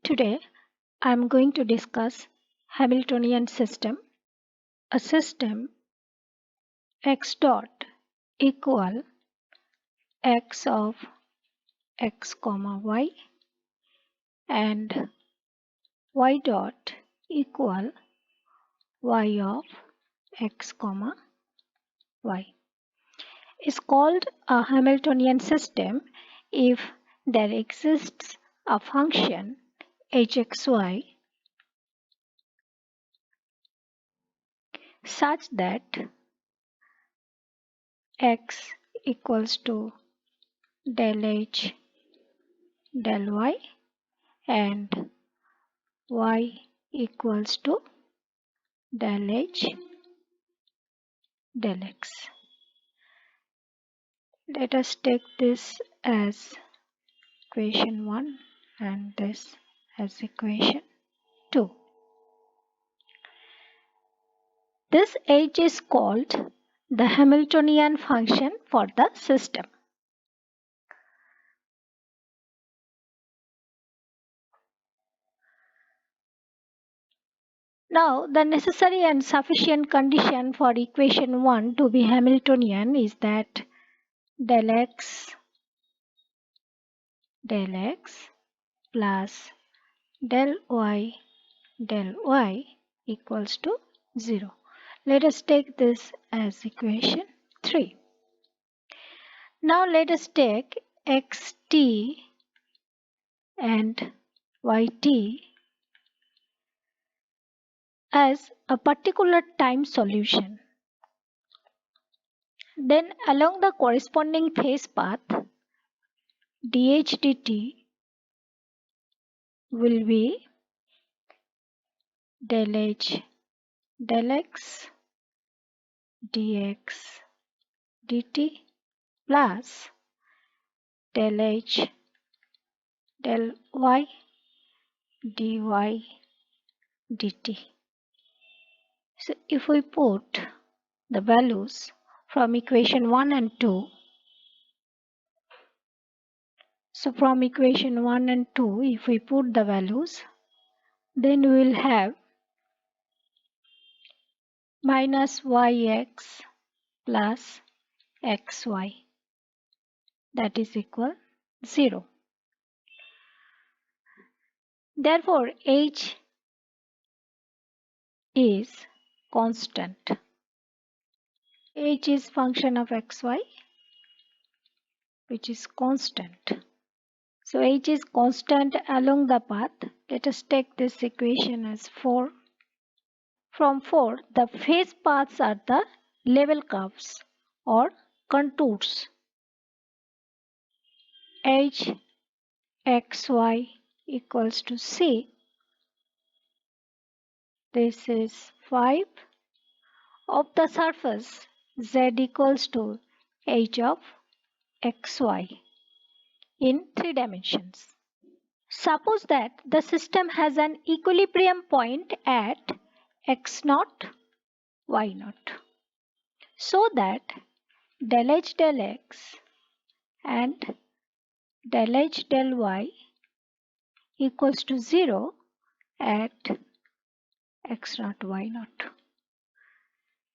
Today I am going to discuss Hamiltonian system, a system x dot equal x of x comma y and y dot equal y of x comma y is called a Hamiltonian system if there exists a function hxy such that x equals to del h del y and y equals to del h del x. Let us take this as equation 1 and this as equation 2. This h is called the Hamiltonian function for the system. Now, the necessary and sufficient condition for equation 1 to be Hamiltonian is that del x plus del y equals to 0. Let us take this as equation 3. Now let us take xt and yt as a particular time solution. Then along the corresponding phase path, dh dt will be del h del x dx dt plus del h del y dy dt. So if we put the values from equation 1 and 2, so from equation 1 and 2 if we put the values, then we will have minus yx plus xy, that is equal 0. Therefore h is constant. H is function of xy which is constant. So h is constant along the path. Let us take this equation as 4. From 4, the phase paths are the level curves or contours. H xy equals to c. This is 5 of the surface z equals to h of xy in 3 dimensions. Suppose that the system has an equilibrium point at x0, y0, so that del h del x and del h del y equals to 0 at x0, y0.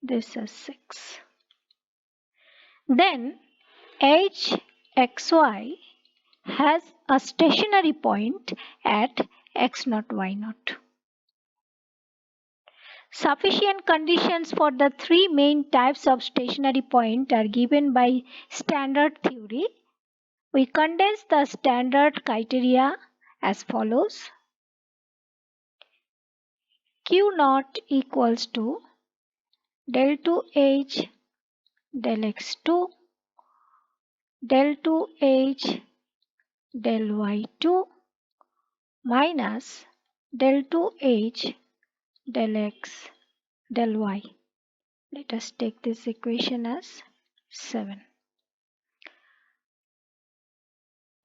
This is 6. Then h xy has a stationary point at x0, y0. Sufficient conditions for the 3 main types of stationary point are given by standard theory. We condense the standard criteria as follows. Q0 equals to del 2h del x2 del 2h del y2 minus del 2h del x del y. Let us take this equation as 7.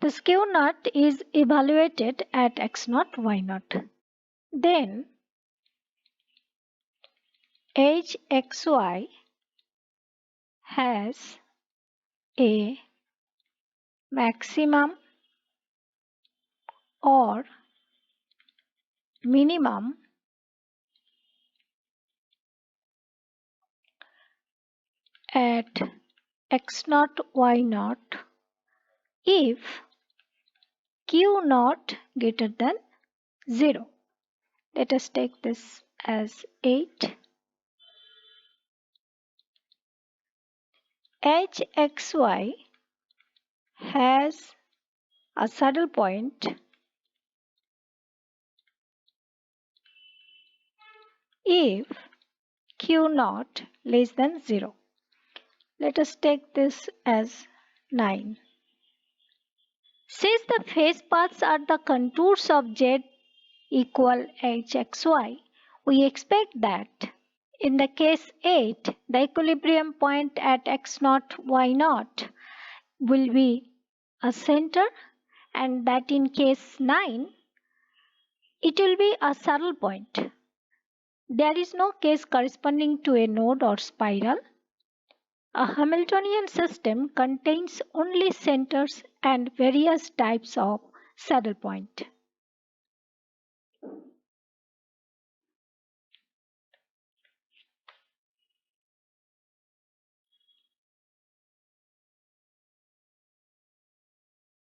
The Q0 is evaluated at x0, y0. Then hxy has a maximum or minimum at x0 y0 if q0 greater than 0. Let us take this as 8. hxy has a saddle point if q0 less than 0. Let us take this as 9. Since the phase paths are the contours of z equal hxy, we expect that in the case 8, the equilibrium point at x0, y0 will be a center, and that in case 9, it will be a saddle point. There is no case corresponding to a node or spiral. A Hamiltonian system contains only centers and various types of saddle point.